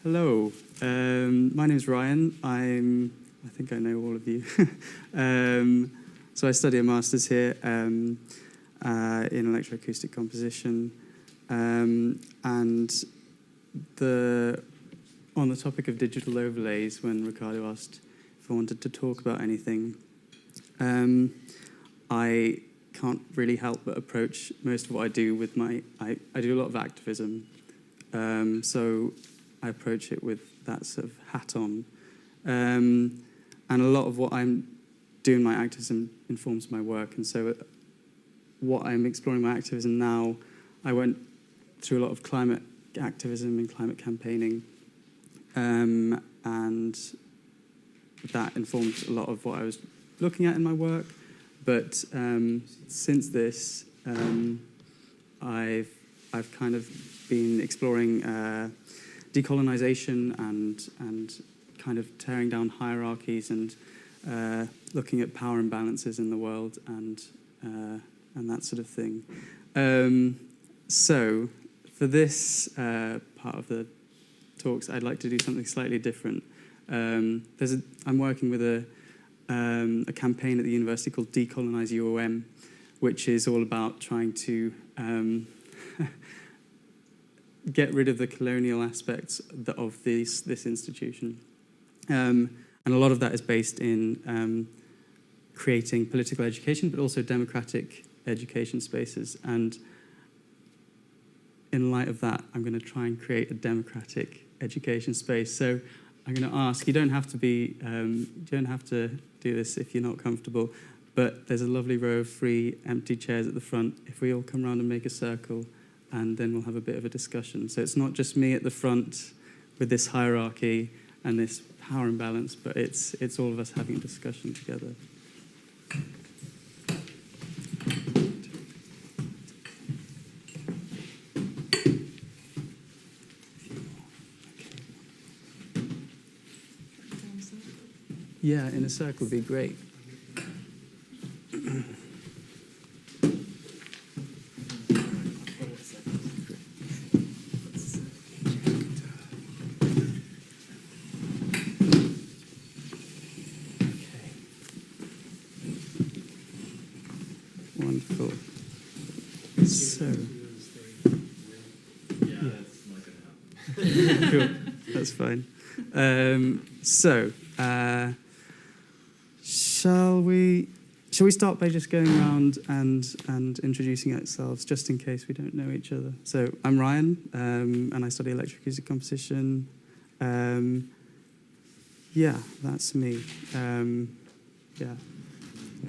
Hello, my name's Ryan. I think I know all of you. So I study a master's here in electroacoustic composition, and on the topic of digital overlays, when Ricardo asked if I wanted to talk about anything, I can't really help but approach most of what I do with I do a lot of activism, so I approach it with that sort of hat on. And a lot of what I'm doing my activism informs my work. And so what I'm exploring my activism now, I went through a lot of climate activism and climate campaigning. And that informed a lot of what I was looking at in my work. But since this, I've kind of been exploring decolonization and kind of tearing down hierarchies and looking at power imbalances in the world and that sort of thing. So for this part of the talks, I'd like to do something slightly different. I'm working with a campaign at the university called Decolonize UOM, which is all about trying to get rid of the colonial aspects of this institution. And a lot of that is based in creating political education, but also democratic education spaces. And in light of that, I'm going to try and create a democratic education space. So I'm going to ask, you don't have to do this if you're not comfortable, but there's a lovely row of free empty chairs at the front. If we all come around and make a circle, and then we'll have a bit of a discussion. So it's not just me at the front with this hierarchy and this power imbalance, but it's all of us having a discussion together. Yeah, in a circle would be great. Wonderful. So, yeah, that's not going to happen. Cool, that's fine. Shall we start by just going around and introducing ourselves, just in case we don't know each other? So I'm Ryan, and I study electroacoustic composition. Yeah, that's me. Yeah.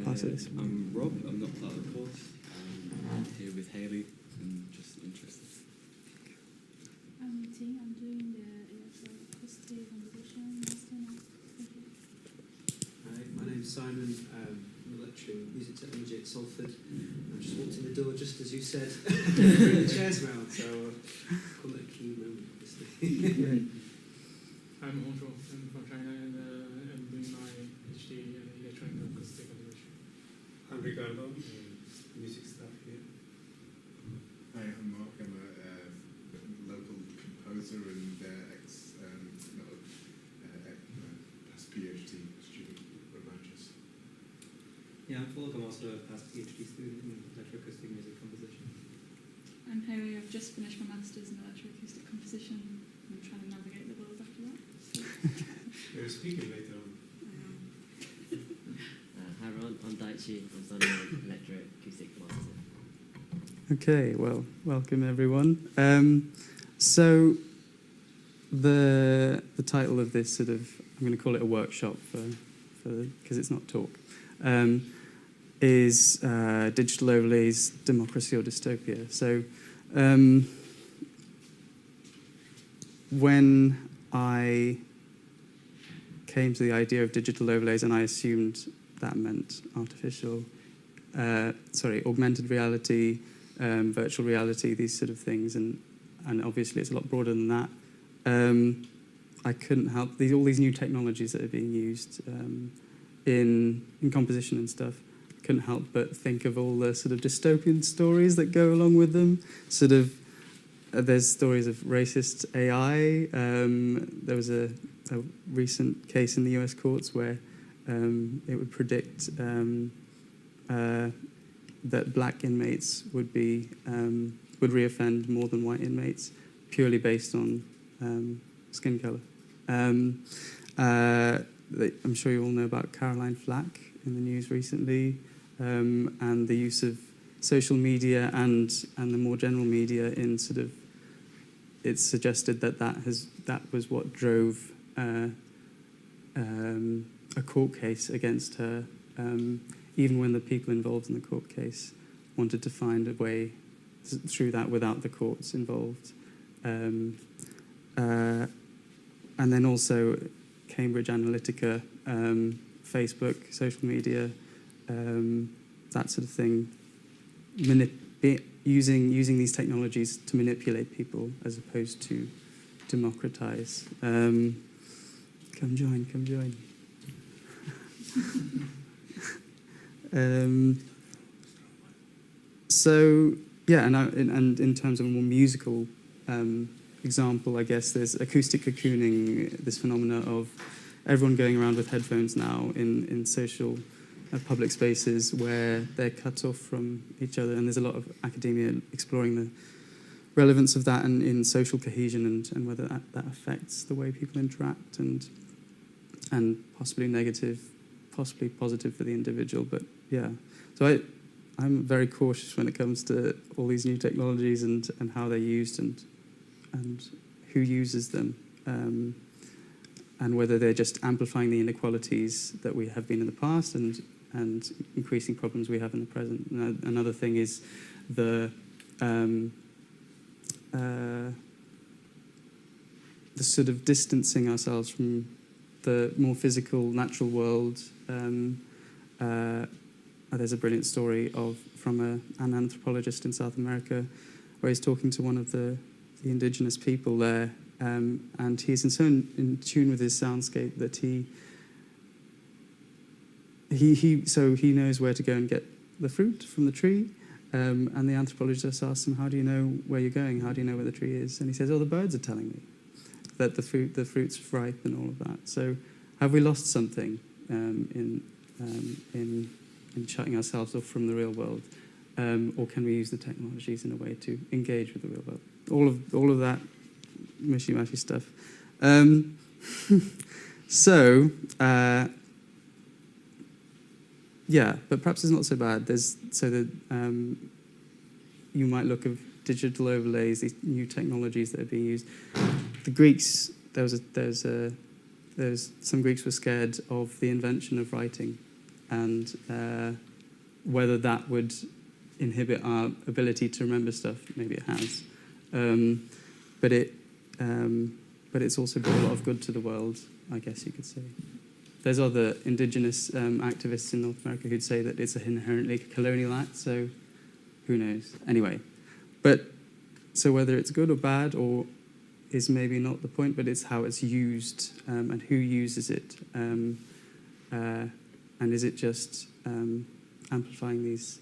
Pass it this way. I'm Rob. I'm not part of the course. I'm here with Hayley and just interested. I'm Ting. I'm doing the electroacoustic composition master now. Thank you. Hi, my name's Simon. I'm lecturing music technology at Salford. I just walked in the door just as you said. Bring the chairs round, so call it a key moment, obviously. I'm Hongzhou. I'm from China and I'm doing my PhD in electronic acoustic composition. I'm Ricardo, music staff here. Hi, I'm Mark. I'm a local composer and past PhD student at Manchester. Yeah, I'm Paul. I'm also a past PhD student in electroacoustic music composition. I'm Harry. I've just finished my master's in electroacoustic composition. I'm trying to navigate the world after that. You're speaking later on. Hi everyone, I'm Daichi. I'm studying electroacoustic master. Okay, well, welcome everyone. So the title of this sort of, I'm going to call it a workshop because it's not talk, is Digital Overlays, Democracy or Dystopia. So when I came to the idea of digital overlays, and I assumed that meant augmented reality, virtual reality, these sort of things, and obviously it's a lot broader than that. I couldn't help all these new technologies that are being used in composition and stuff. I couldn't help but think of all the sort of dystopian stories that go along with them, sort of there's stories of racist AI. There was a recent case in the US courts where it would predict that black inmates would reoffend more than white inmates purely based on skin color. I'm sure you all know about Caroline Flack in the news recently, and the use of social media and the more general media in sort of, it's suggested that was what drove a court case against her, even when the people involved in the court case wanted to find a way through that without the courts involved. And then also Cambridge Analytica, Facebook, social media, that sort of thing, using these technologies to manipulate people as opposed to democratize. Come join. So yeah, and in terms of a more musical example, I guess there's acoustic cocooning, this phenomena of everyone going around with headphones now in social public spaces where they're cut off from each other, and there's a lot of academia exploring the relevance of that in social cohesion and whether that affects the way people interact and possibly negative, possibly positive for the individual. But yeah, so I'm very cautious when it comes to all these new technologies and how they're used and who uses them, and whether they're just amplifying the inequalities that we have been in the past and increasing problems we have in the present. Another thing is the sort of distancing ourselves from the more physical, natural world. There's a brilliant story from an anthropologist in South America where he's talking to one of the indigenous people there, and he's so in tune with his soundscape that he knows where to go and get the fruit from the tree. And the anthropologist asks him, "How do you know where you're going? How do you know where the tree is?" And he says, "Oh, the birds are telling me that the fruit's ripe and all of that." So, have we lost something in shutting ourselves off from the real world, or can we use the technologies in a way to engage with the real world? All of that mishy-mashy stuff. Yeah, but perhaps it's not so bad. You might look at digital overlays, these new technologies that are being used. The Greeks, some Greeks were scared of the invention of writing, and whether that would inhibit our ability to remember stuff. Maybe it has, but it's also brought a lot of good to the world, I guess you could say. There's other indigenous activists in North America who'd say that it's an inherently colonial act, so who knows? Anyway, so whether it's good or bad or is maybe not the point, but it's how it's used and who uses it. And is it just amplifying these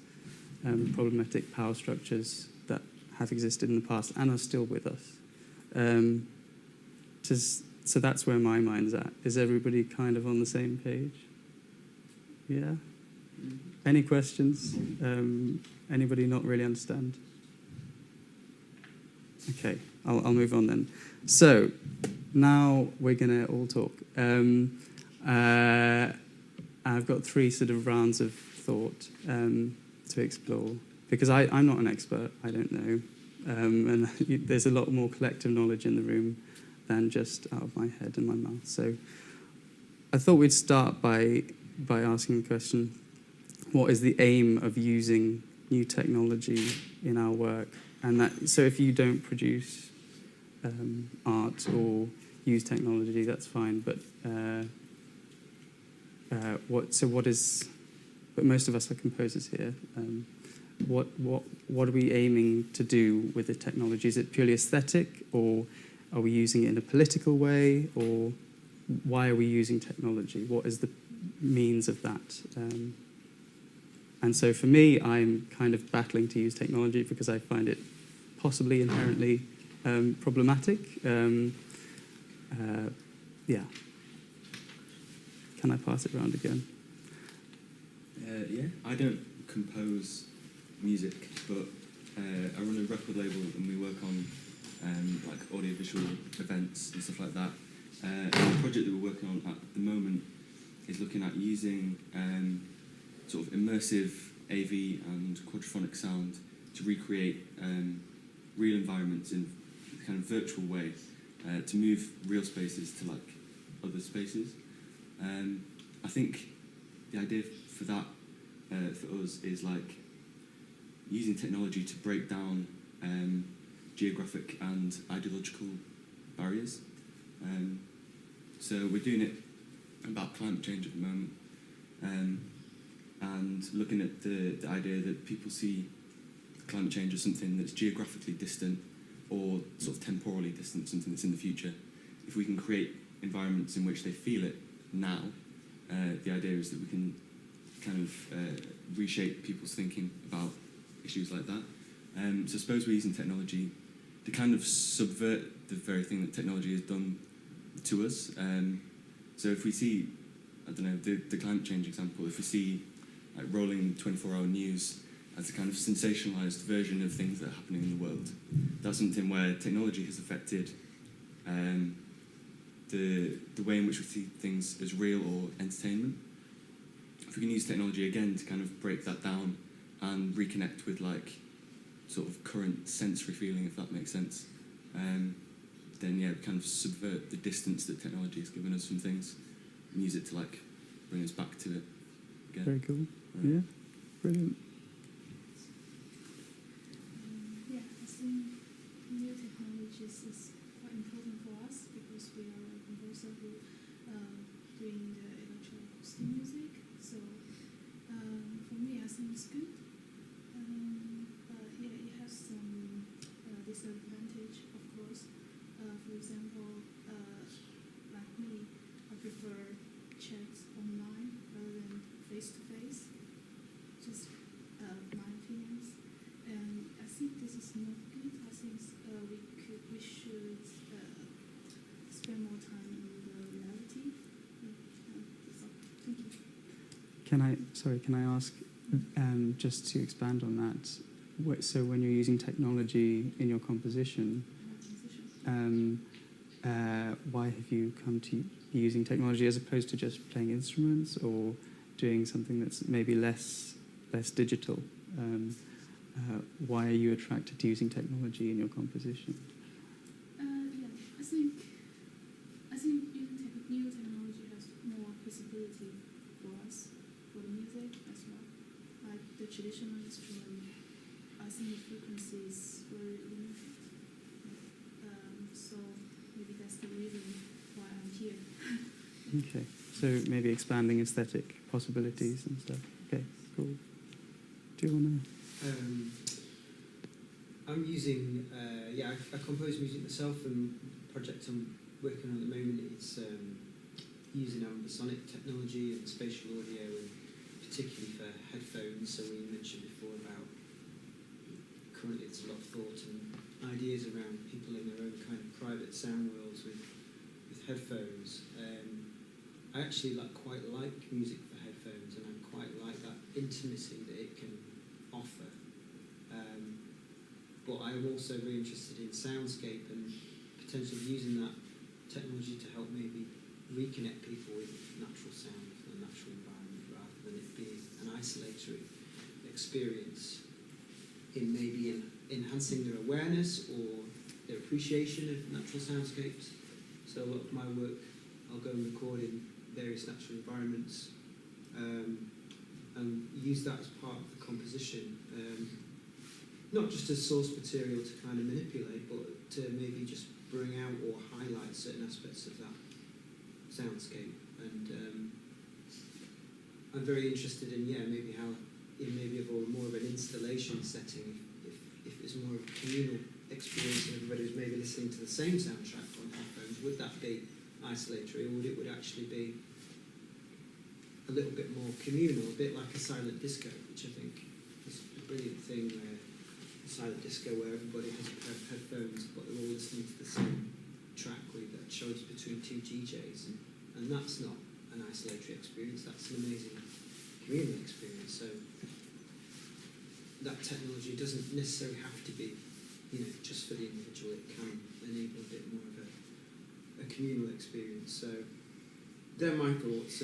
problematic power structures that have existed in the past and are still with us? So that's where my mind's at. Is everybody kind of on the same page? Yeah? Any questions? Anybody not really understand? Okay, I'll move on then. So now we're going to all talk. I've got 3 sort of rounds of thought to explore, because I'm not an expert, I don't know. And there's a lot more collective knowledge in the room than just out of my head and my mouth. So I thought we'd start by asking the question, what is the aim of using new technology in our work? And so if you don't produce art or use technology, that's fine. But but most of us are composers here. What are we aiming to do with the technology? Is it purely aesthetic, or are we using it in a political way, or why are we using technology? What is the means of that? And so for me, I'm kind of battling to use technology because I find it possibly inherently problematic. Yeah. Can I pass it around again? Yeah, I don't compose music, but I run a record label and we work on like audiovisual events and stuff like that. And the project that we're working on at the moment is looking at using sort of immersive AV and quadraphonic sound to recreate real environments in a kind of virtual way, to move real spaces to like other spaces. I think the idea for that for us is like using technology to break down geographic and ideological barriers. So we're doing it about climate change at the moment, and looking at the idea that people see climate change as something that's geographically distant or sort of temporally distant, something that's in the future. If we can create environments in which they feel it now, the idea is that we can kind of reshape people's thinking about issues like that. So I suppose we're using technology to kind of subvert the very thing that technology has done to us. So if we see, I don't know, the climate change example, if we see like rolling 24-hour news as a kind of sensationalised version of things that are happening in the world, that's something where technology has affected the way in which we see things as real or entertainment. If we can use technology again to kind of break that down and reconnect with like sort of current sensory feeling, if that makes sense, then yeah, we kind of subvert the distance that technology has given us from things and use it to like bring us back to it again. Very cool. Yeah, brilliant. Yeah, I think new technologies is quite important for us because we are a composer who doing the electroacoustic music. So for me, I think it's good. But yeah, it has some disadvantage, of course. For example, like me, I prefer chats online rather than face-to-face. Just my opinions. And I think this is not good. I think we should spend more time in the reality. So, thank you. Can I ask, just to expand on that, so when you're using technology in your composition, why have you come to using technology as opposed to just playing instruments or doing something that's maybe less digital? Why are you attracted to using technology in your composition? Yeah, I think new technology has more possibility for us, for the music as well. Like the traditional instrument, I think the frequency is very limited. So maybe that's the reason why I'm here. Okay, so maybe expanding aesthetic possibilities and stuff. Okay, cool. Do you want to? I'm using, I compose music myself, and the project I'm working on at the moment is using ambisonic technology and spatial audio, and particularly for headphones. So we mentioned before about currently it's a lot of thought and ideas around people in their own kind of private sound worlds with headphones. I actually quite like music for headphones, and I quite like that intimacy that it can offer. But I'm also very interested in soundscape and potentially using that technology to help maybe reconnect people with natural sound and the natural environment rather than it being an isolatory experience in maybe enhancing their awareness or their appreciation of natural soundscapes. So a lot of my work, I'll go and record in various natural environments and use that as part of the composition. Not just as source material to kind of manipulate, but to maybe just bring out or highlight certain aspects of that soundscape. And I'm very interested in, maybe how in maybe more of an installation setting, if it's more of a communal experience and everybody's maybe listening to the same soundtrack on headphones, would that be isolatory, or would actually be a little bit more communal, a bit like a silent disco, which I think is a brilliant thing where silent disco where everybody has a pair of headphones, but they're all listening to the same track with a choice between two DJs, and that's not an isolatory experience. That's an amazing communal experience. So that technology doesn't necessarily have to be, just for the individual. It can enable a bit more of a communal experience. So they're my thoughts,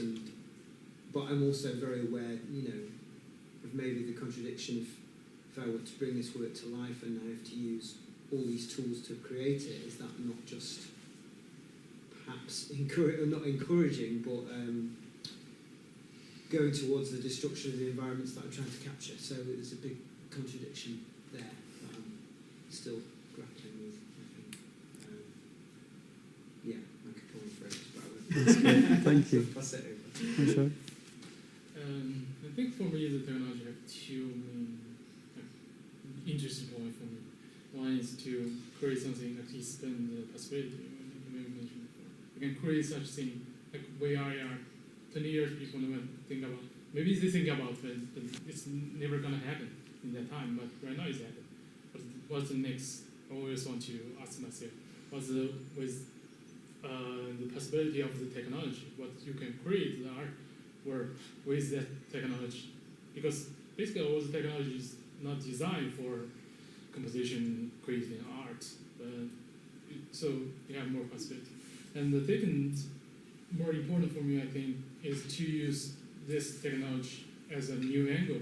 but I'm also very aware, of maybe the contradiction if I were to bring this work to life and I have to use all these tools to create it. Is that not just perhaps not encouraging, but going towards the destruction of the environments that I'm trying to capture? So there's a big contradiction there that I'm still grappling with, I think. I could go on for ages, but I won't. That's good. Thank you. Pass it over. For sure. I think for me, the technology have two main interesting points for me. One is to create something that expand the possibility, like you mentioned before. You can create such thing, like AR. 20 years people never think about. Maybe they think about it, but it's never gonna happen in that time. But right now it's happening. What's the next? I always want to ask myself, what's the possibility of the technology? What you can create the art work with that technology? Because basically all the technology is not designed for composition, creating art, so you have more possibility. And the second, more important for me, I think, is to use this technology as a new angle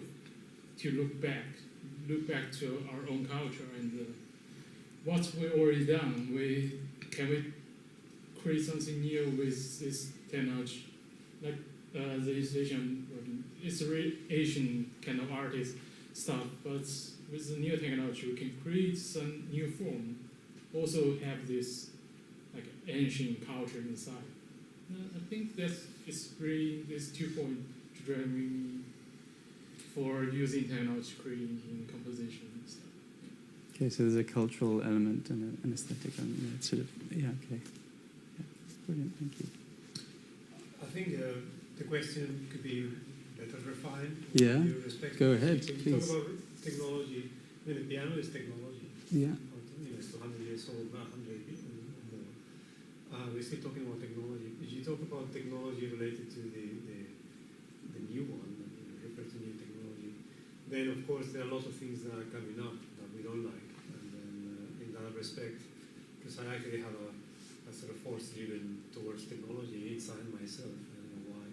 to look back to our own culture and what we already done. Can we create something new with this technology, like the it's a really Asian kind of artist stuff, but with the new technology we can create some new form, also have this like ancient culture inside. I think it's really these 2 points to drive me for using technology, creating composition and stuff. Okay, so there's a cultural element and an aesthetic element. It's sort of, okay. Yeah, brilliant, thank you. I think the question could be better refined. Yeah, with due respect. go ahead, When you please. talk about technology, the piano is technology. Yeah. It's 200 years old, not 100 or more. We're still talking about technology. If you talk about technology related to the new one, refer to new technology, then of course there are lots of things that are coming up that we don't like. And then in that respect, because I actually have a sort of force driven towards technology inside myself, I don't know why.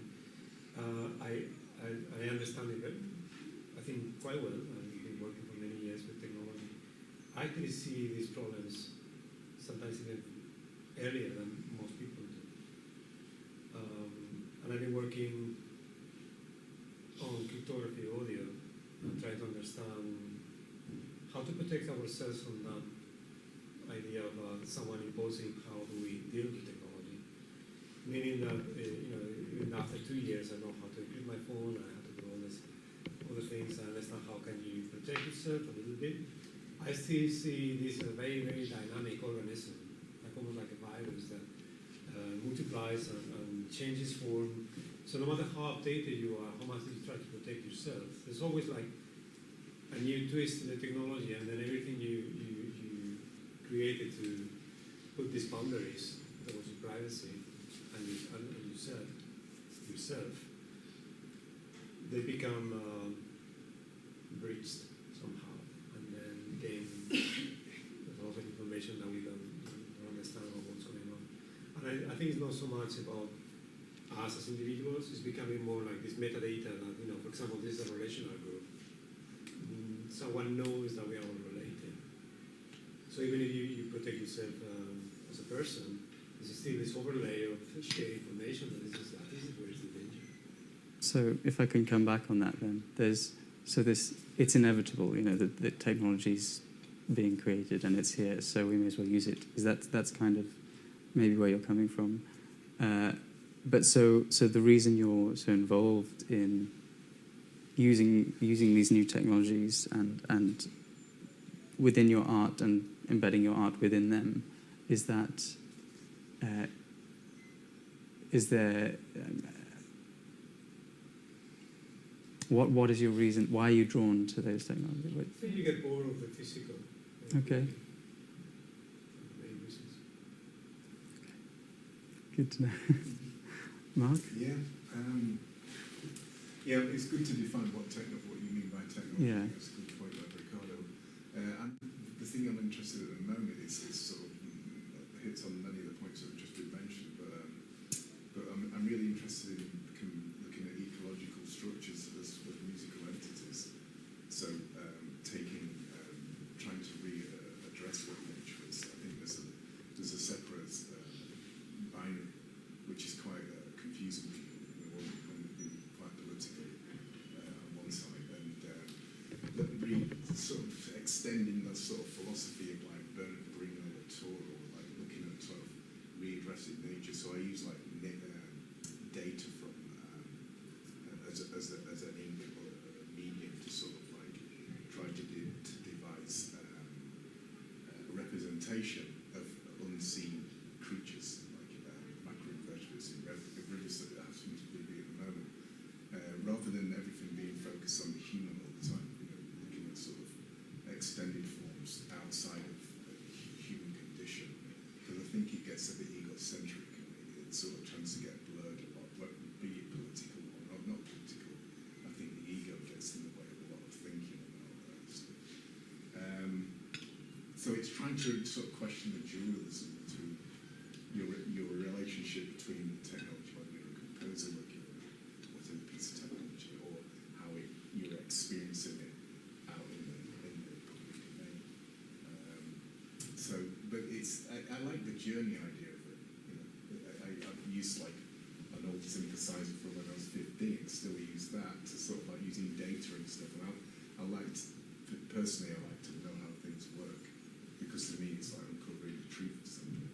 I understand it, I think, quite well. I've been working for many years with technology. I actually see these problems sometimes even earlier than most people do. And I've been working on cryptography audio and trying to understand how to protect ourselves from that idea of someone imposing how do we deal with technology. Meaning that, even after 2 years, I know how to encrypt my phone, I have to do all the things, I understand how can you protect yourself a little bit. I still see this as a very, very dynamic organism, like almost like a virus that multiplies and changes form. So no matter how updated you are, how much you try to protect yourself, there's always like a new twist in the technology, and then everything you created to put these boundaries towards your privacy and yourself, they become breached somehow, and then gain a lot of information that we don't understand about what's going on. And I think it's not so much about us as individuals, it's becoming more like this metadata that, for example, this is a relational group. Someone knows that we are all related. So even if you protect yourself as a person, there's still this overlay of shared information that this is where is the danger. So if I can come back on that then, it's inevitable, the technology's being created and it's here, so we may as well use it. That's kind of maybe where you're coming from. But so the reason you're so involved in using these new technologies and within your art and embedding your art within them is that is there what is your reason? Why are you drawn to those technologies? I think you get bored of the physical. Okay. Many reasons. Good to know. Mark? Yeah. Yeah, it's good to define what you mean by technology. Yeah. That's a good point, like Ricardo. And the thing I'm interested in at the moment is sort of hits on many of the points that have just been mentioned, but I'm really interested in looking at ecological structures as musical entities. So trying to address what nature is. I think there's a separate binary, which is quite confusing people when we've been quite political on one side, and really sort of extending that sort of philosophy of like Bernard Bruno or Toro, or like looking at sort of readdressing nature. So I use like data from as an input or a medium to sort of like try to devise representation of unseen creatures, like macroinvertebrates in rivers that have something to do at the moment, rather than everything being focused on the human all the time. Looking at sort of extended forms outside of the human condition, because I think it gets a bit egocentric and it sort of tends to get blurred a lot, be it political or not political. I think the ego gets in the way of a lot of thinking about stuff. So it's trying to sort of question the dualism to your relationship between technology, whether you're a composer looking at whatever piece of technology, or how you're experiencing it out in the public domain. But I like the journey idea of it. I've used like an old synthesizer from when I was 15, still use that to sort of like using data and stuff. And personally, I like to know how things work, because to me it's like uncovering the truth of something.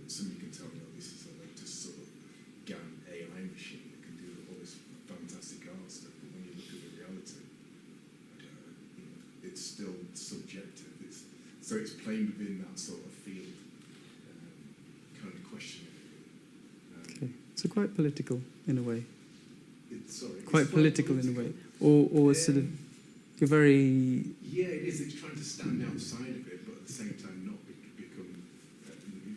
Somebody can tell me, oh, this is a latest sort of GAN AI machine that can do all this fantastic art stuff, but when you look at the reality, it's still subjective. So it's playing within that sort of field, kind of questioning it. Okay. So quite political in a way. Quite political in a way. Or sort of, you're very... Yeah, it is. It's trying to stand outside of it, but at the same time not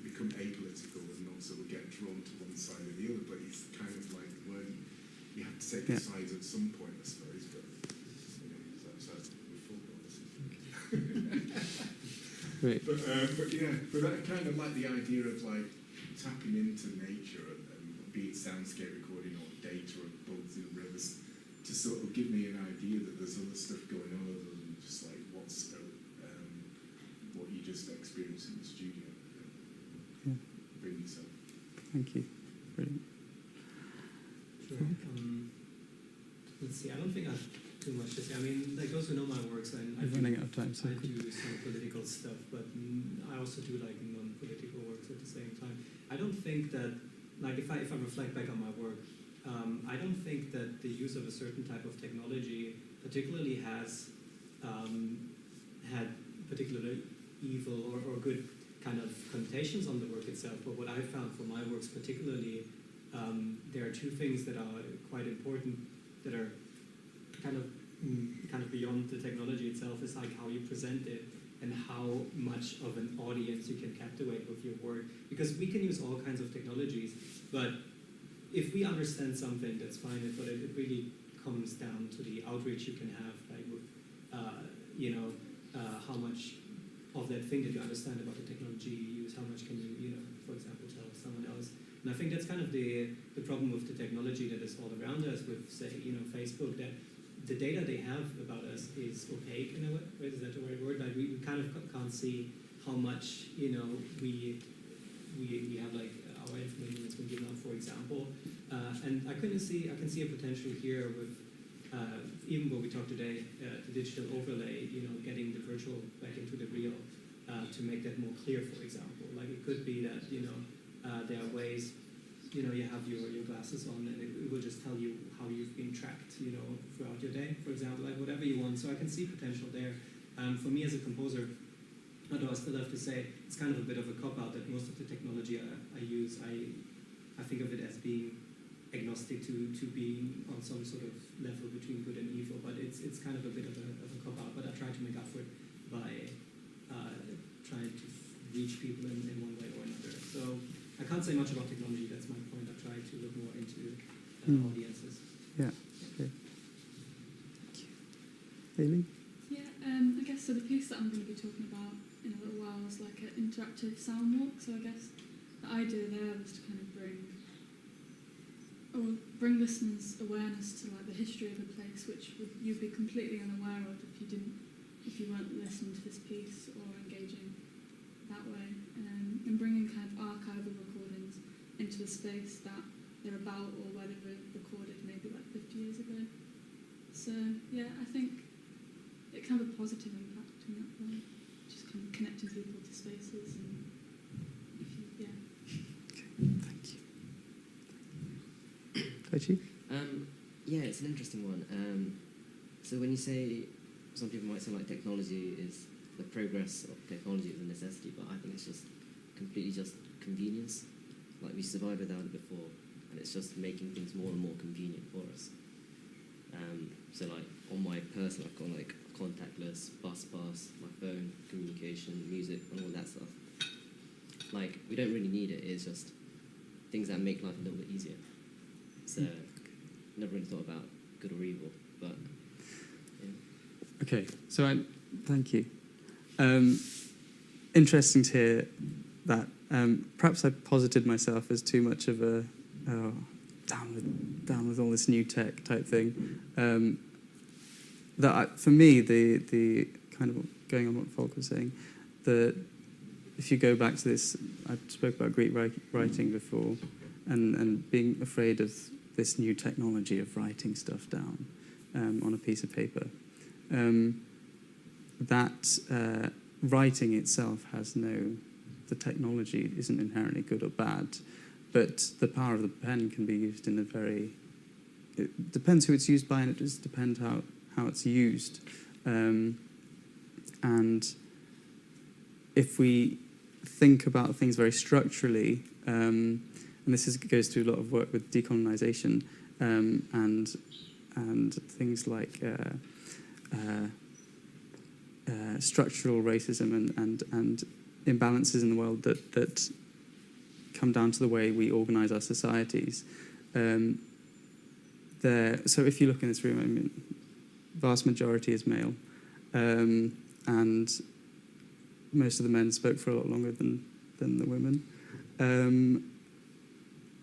become apolitical and not sort of get drawn to one side or the other. But it's kind of like where you have to take a side at some point, I suppose. But that's Right. But I kind of like the idea of like tapping into nature and be it soundscape recording or data or bugs in rivers, to sort of give me an idea that there's other stuff going on other than just like what you just experienced in the studio. Yeah. Bring yourself. Thank you. Brilliant. Sure. Let's see. I don't think I have too much to say. I mean, like those who know my works, I'm running out of time. So I do some political stuff, but I also do like non-political works at the same time. I don't think that, like, if I reflect back on my work, I don't think that the use of a certain type of technology particularly has had particularly evil or good kind of connotations on the work itself. But what I found for my works particularly, there are two things that are quite important that are kind of beyond the technology itself, is like how you present it and how much of an audience you can captivate with your work. Because we can use all kinds of technologies, but if we understand something, that's fine, but it really comes down to the outreach you can have, like with, how much of that thing that you understand about the technology you use, how much can you, for example, tell someone else. And I think that's kind of the problem with the technology that is all around us with, say, Facebook, that the data they have about us is opaque in a way. Is that the right word? Like we kind of can't see how much, we have like our information that's been given out, for example. And I can see a potential here with, even what we talked today, the digital overlay, getting the virtual back into the real, to make that more clear, for example. Like it could be that, there are ways, you have your glasses on and it will just tell you how you've been tracked, throughout your day, for example, like whatever you want. So I can see potential there. For me as a composer, although I still have to say, it's kind of a bit of a cop-out that most of the technology I use, I think of it as being agnostic to being on some sort of level between good and evil, but it's kind of a bit of a cop-out, but I try to make up for it by reach people in one way or another. So I can't say much about technology. That's my point. I try to look more into audiences. Yeah. Okay. Hayley? Yeah, I guess so. The piece that I'm going to be talking about in a little while is like an interactive sound walk. So I guess the idea there was to kind of bring listeners' awareness to like the history of a place, which you'd be completely unaware of if you weren't listening to this piece or engaging that way, and bringing kind of archival recordings into the space that they're about or where they were recorded maybe like 50 years ago. So yeah, I think it can have a positive impact in that way, just kind of connecting people to spaces and yeah. Thank you. Kochi? Yeah, it's an interesting one. So when you say, some people might say like technology is, the progress of technology is a necessity, but I think it's just completely just convenience. Like we survived without it before, and it's just making things more and more convenient for us. So like on my person, I've got like contactless, bus pass, my phone, communication, music, and all that stuff. Like we don't really need it. It's just things that make life a little bit easier. So never really thought about good or evil, but yeah. Okay, so thank you. Interesting to hear that. Perhaps I posited myself as too much of a down with all this new tech type thing. For me, the kind of going on what Volk was saying, if you go back to this, I spoke about Greek writing before, and being afraid of this new technology of writing stuff down on a piece of paper. Writing itself the technology isn't inherently good or bad, but the power of the pen can be used in it depends who it's used by, and it just depends how it's used. And if we think about things very structurally, and this goes through a lot of work with decolonization and things like structural racism and imbalances in the world that come down to the way we organize our societies. So if you look in this room, I mean, vast majority is male, and most of the men spoke for a lot longer than the women.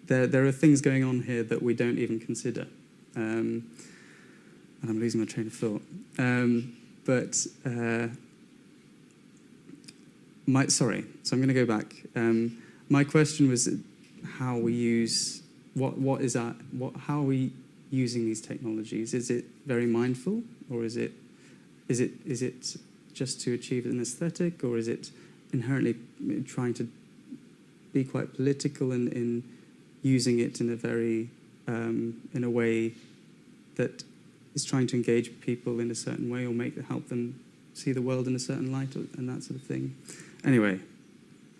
There are things going on here that we don't even consider, and I'm losing my train of thought. So I'm going to go back. My question was how we use how are we using these technologies? Is it very mindful, or is it just to achieve an aesthetic, or is it inherently trying to be quite political in using it in a very in a way that is trying to engage people in a certain way, or help them see the world in a certain light, and that sort of thing. Anyway,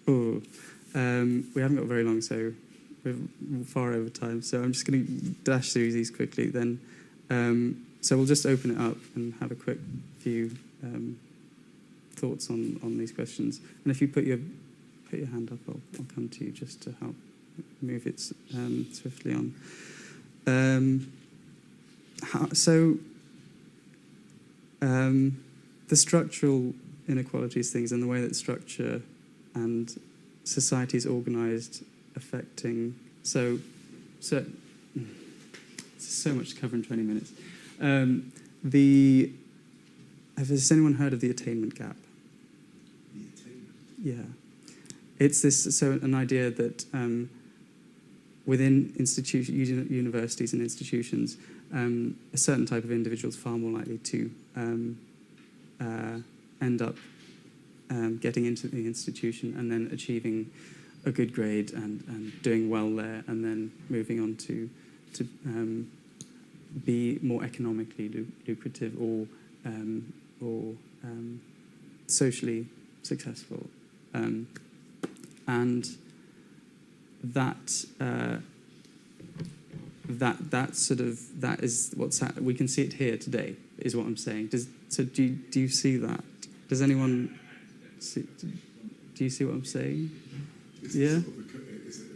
we haven't got very long, so we're far over time. So I'm just going to dash through these quickly. Then, so we'll just open it up and have a quick few thoughts on these questions. And if you put your hand up, I'll come to you just to help move it swiftly on. The structural inequalities things and the way that structure and society is organised affecting... So much to cover in 20 minutes. Has anyone heard of the attainment gap? The attainment? Yeah. It's an idea that within universities and institutions, a certain type of individual is far more likely to end up getting into the institution and then achieving a good grade and doing well there, and then moving on to be more economically lucrative or socially successful, and that is what's we can see it here today, is what I'm saying. Do you see that? Does anyone see? Do you see what I'm saying? Is Yeah. is it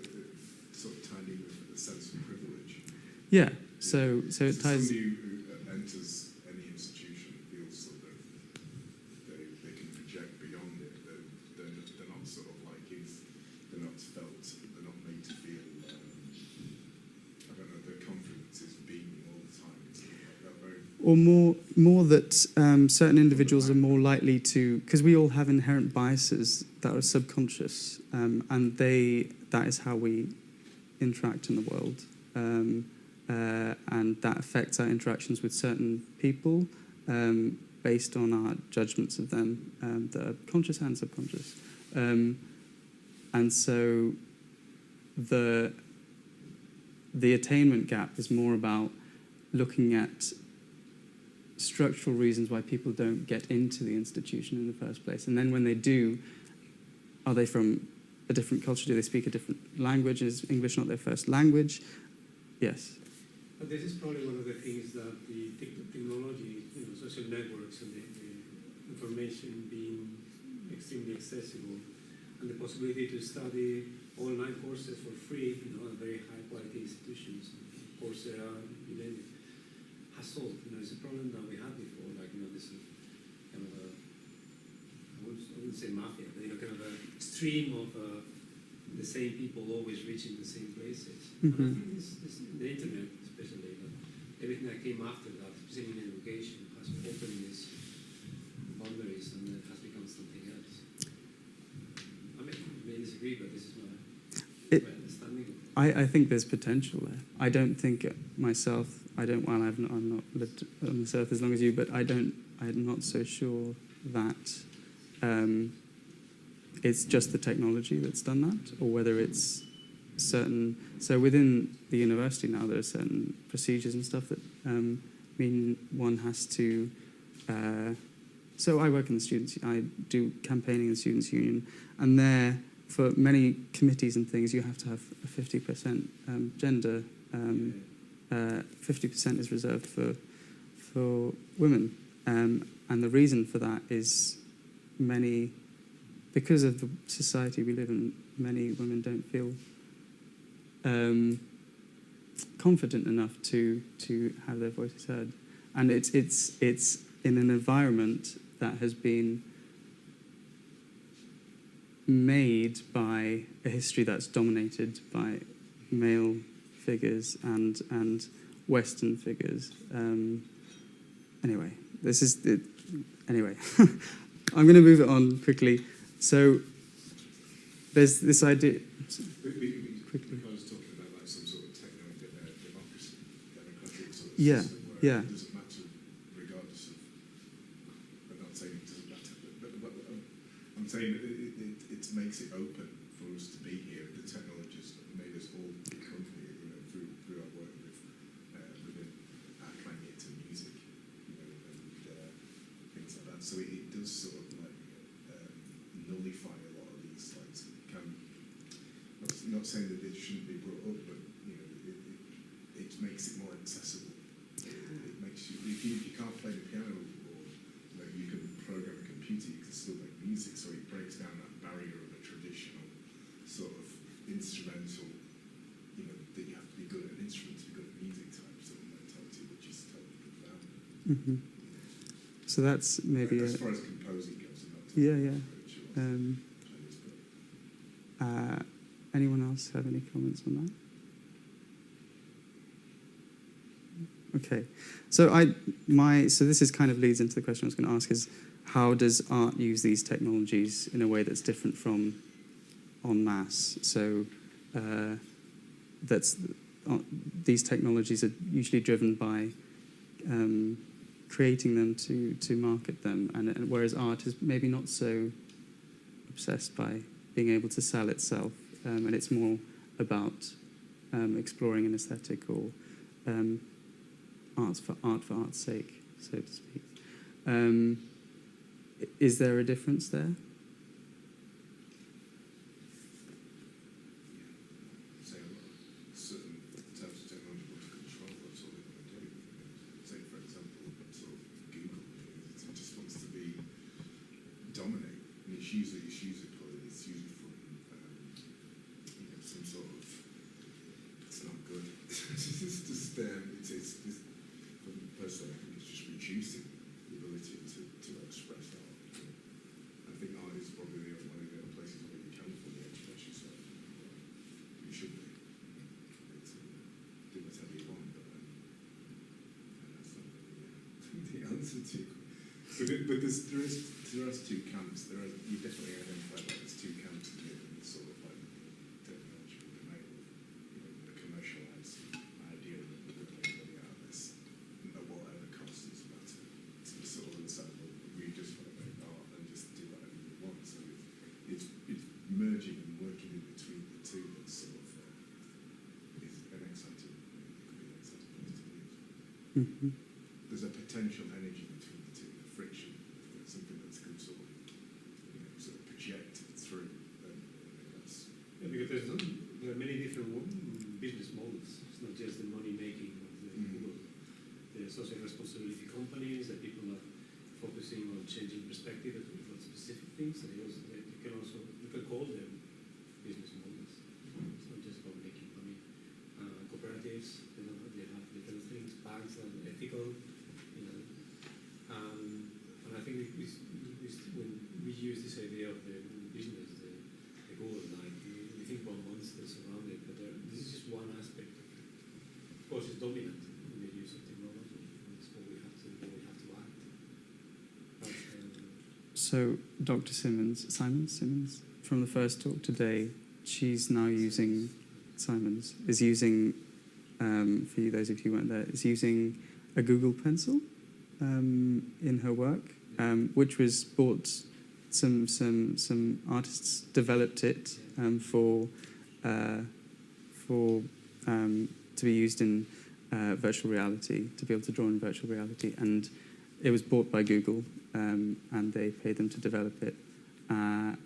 sort of tied in with a sense of privilege? Yeah. So it ties. Somebody who enters any institution feels that they can project beyond it. They're not sort of like they're not felt. They're not made to feel. I don't know. Their confidence is beaming all the time. It's like that very. Or more that certain individuals are more likely to, because we all have inherent biases that are subconscious, and that is how we interact in the world, and that affects our interactions with certain people based on our judgments of them that are conscious and subconscious, and so the attainment gap is more about looking at structural reasons why people don't get into the institution in the first place. And then when they do, are they from a different culture? Do they speak a different language? Is English not their first language? Yes. But this is probably one of the things that the technology, social networks and the information being extremely accessible, and the possibility to study online courses for free, at very high quality institutions, Coursera, you name it, has solved. It's a problem that we had before, this kind of I wouldn't say mafia, but kind of a stream of the same people always reaching the same places. And I think this the internet, especially, everything that came after that, especially in education, has opened these boundaries and it has become something else. I may disagree, but this is my understanding. I think there's potential there. I don't think myself. I'm not lived on this earth as long as you, but I'm not so sure that it's just the technology that's done that, or whether it's certain. So within the university now, there are certain procedures and stuff that mean one has to. So I work in the students. I do campaigning in the students' union, and there, for many committees and things, you have to have a 50% gender. 50% is reserved for women, and the reason for that is because of the society we live in, many women don't feel confident enough to have their voices heard, and it's in an environment that has been made by a history that's dominated by male figures and Western figures. Anyway, this is it. Anyway, I'm going to move it on quickly. So there's this idea. Quickly. I was talking about some sort of democracy, democratic sort of Yeah, system where yeah. it doesn't matter regardless of. I'm not saying it doesn't matter, but I'm saying it makes it open for us to be here. The technologies made us all become here, through our work within our climate and music, and things like that. So it does sort of nullify a lot of these things. Not saying that it shouldn't be brought up, but it makes it more accessible. It makes you, if you can't play the piano, or you can program a computer, you can still make music. So it breaks down that barrier of a traditional sort of instrumental, that you have to be good at an instrument to be good at music type sort of mentality, which is totally profound. Mm-hmm. So that's maybe as far as composing goes, and not yeah. Anyone else have any comments on that? Okay, so so this is kind of leads into the question I was going to ask: is how does art use these technologies in a way that's different from en masse? So these technologies are usually driven by creating them to market them, and whereas art is maybe not so obsessed by being able to sell itself, and it's more about exploring an aesthetic or art for art's sake, so to speak. Is there a difference there? Certain types of technology want to control, that's all they want to do. Say, for example, sort of Google, it just wants to be dominate, and it's used politically, it's usually from some sort of, it's not good. It's just personally, I think it's just reducing the ability to express art. I think art is probably one of the only places where you can fully express yourself. You should be. Do whatever you want, but that's not the answer to. But there are two camps. You definitely identify that there's two camps in the sort of like technological domain. The commercialised idea that we're going to make money out of this at whatever cost is about to sort of understand that we just want to make art and just do whatever we want. So it's merging and working in between the two that sort of is an exciting, could be an exciting place to be. Mm-hmm. There's a potential energy between the two, the friction, something that's can sort of project through. That's because there are many different business models. It's not just the money making of the Google. The social responsibility companies that people are focusing on changing perspective on specific things. And you can call them business models. It's not just about making money. Cooperatives, they have different things. Banks are ethical. And I think when we use this idea of the business, the Google line, we think about monsters around it, but this is just one aspect of it. Of course, it's dominant in the use of technology, and it's what we have to act. But, So Dr. Simon Simmons, from the first talk today, she's now using, is using, for you, those of you who weren't there, is using a Google Pencil in her work, which was bought. Some artists developed it for to be used in virtual reality, to be able to draw in virtual reality, and it was bought by Google, and they paid them to develop it, and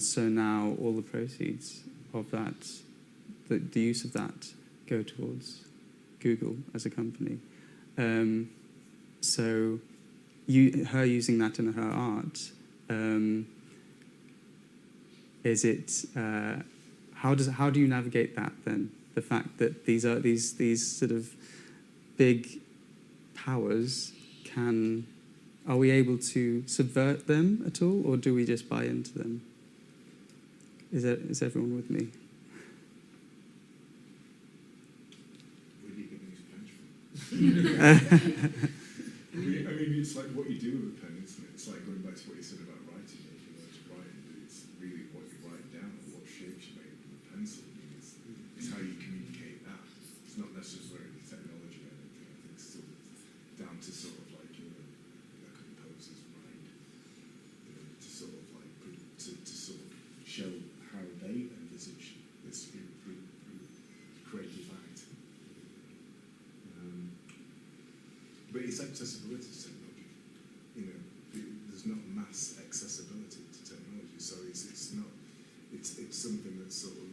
so now all the proceeds of that, the use of that, go towards Google as a company. So her using that in her art, is it how do you navigate that then? The fact that these sort of big powers are we able to subvert them at all, or do we just buy into them? Is everyone with me? Where do you get these pens from? I mean, it's like what you do with a pen, isn't it? It's like going back to what you said about writing. If you learn to write, it's really what you write down and what shapes you make with a pencil. I mean, it's how you communicate that. It's not necessarily technology or anything. I think it's still down to sort of like a composer's mind, to sort of like to sort of show how they envisage this creative act. But it's accessibility to technology. There's not mass accessibility to technology, so it's not. It's something that's sort of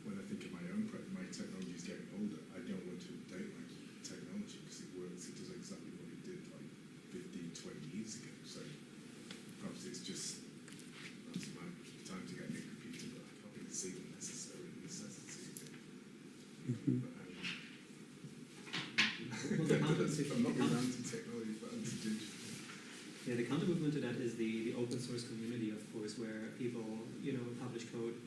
when I think of my own my technology is getting older. I don't want to update my technology because it works. It does exactly what it did like 15, 20 years ago. So perhaps it's just that's my time to get a new computer, but I can't really see the necessity of it. Mm-hmm. I'm not really anti-technology, but anti-digital. Yeah, the counter movement to that is the open source community, of course, where people, publish code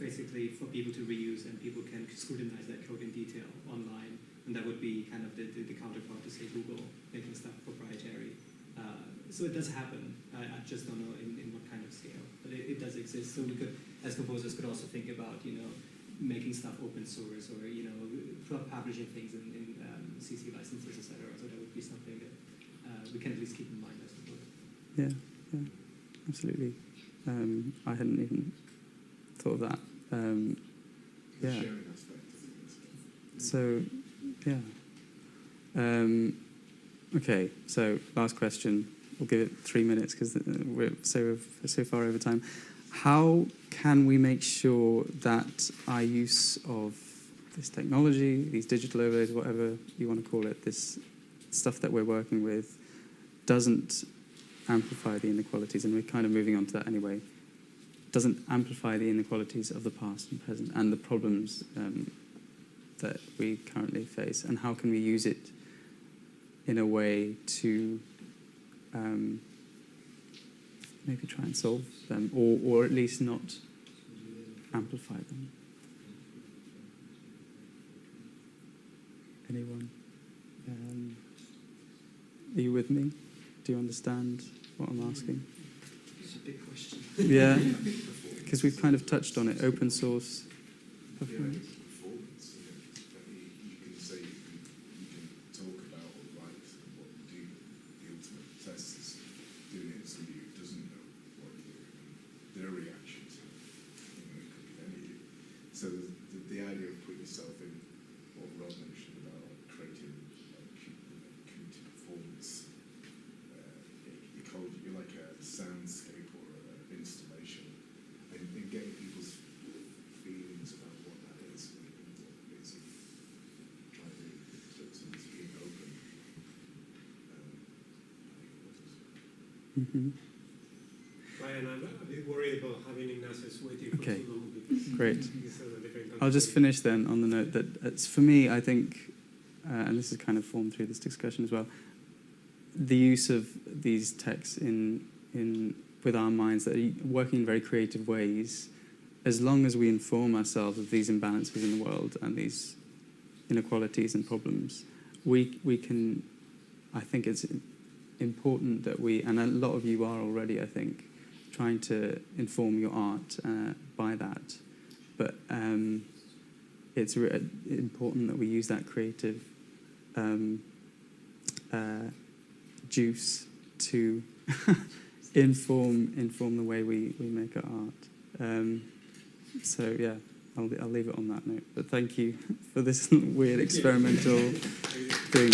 basically for people to reuse, and people can scrutinize that code in detail online. And that would be kind of the counterpart to, say, Google making stuff proprietary. So it does happen. I just don't know in what kind of scale, but it does exist. So we could, as composers, could also think about, making stuff open source, or publishing things in CC licenses, etc. So that would be something that we can at least keep in mind, I suppose. Yeah, absolutely. I hadn't even thought of that. The sharing aspect of it. So, yeah. Okay. So, last question. We'll give it 3 minutes because we're so far over time. How can we make sure that our use of this technology, these digital overlays, whatever you want to call it, this stuff that we're working with, doesn't amplify the inequalities, and we're kind of moving on to that anyway, doesn't amplify the inequalities of the past and present and the problems that we currently face, and how can we use it in a way to maybe try and solve them, or at least not amplify them. Anyone? Are you with me? Do you understand what I'm asking? It's a big question. Yeah, because we've kind of touched on it. Open source. Performance. Performance, you can say, you can talk about or write what you do. The ultimate test is doing it to somebody who doesn't know what you're doing, and their reaction to it. It could be any. So the idea of putting yourself in what Rob mentioned about creating community performance, you're like a soundscape or an installation, and getting people's feelings about what that is and what it is, trying to something's being open. Ryan, I'm a bit worried about having Ignatius waiting for Okay. too long. Because Great. he's on a different I'll just country. finish then on the note that it's, for me, I think, and this is kind of formed through this discussion as well, the use of these texts in with our minds that are working in very creative ways, as long as we inform ourselves of these imbalances in the world and these inequalities and problems, we can, I think it's important that we, and a lot of you are already, I think, trying to inform your art by that. But it's important that we use that creative juice to inform the way we make our art. So yeah, I'll leave it on that note. But thank you for this weird experimental thing.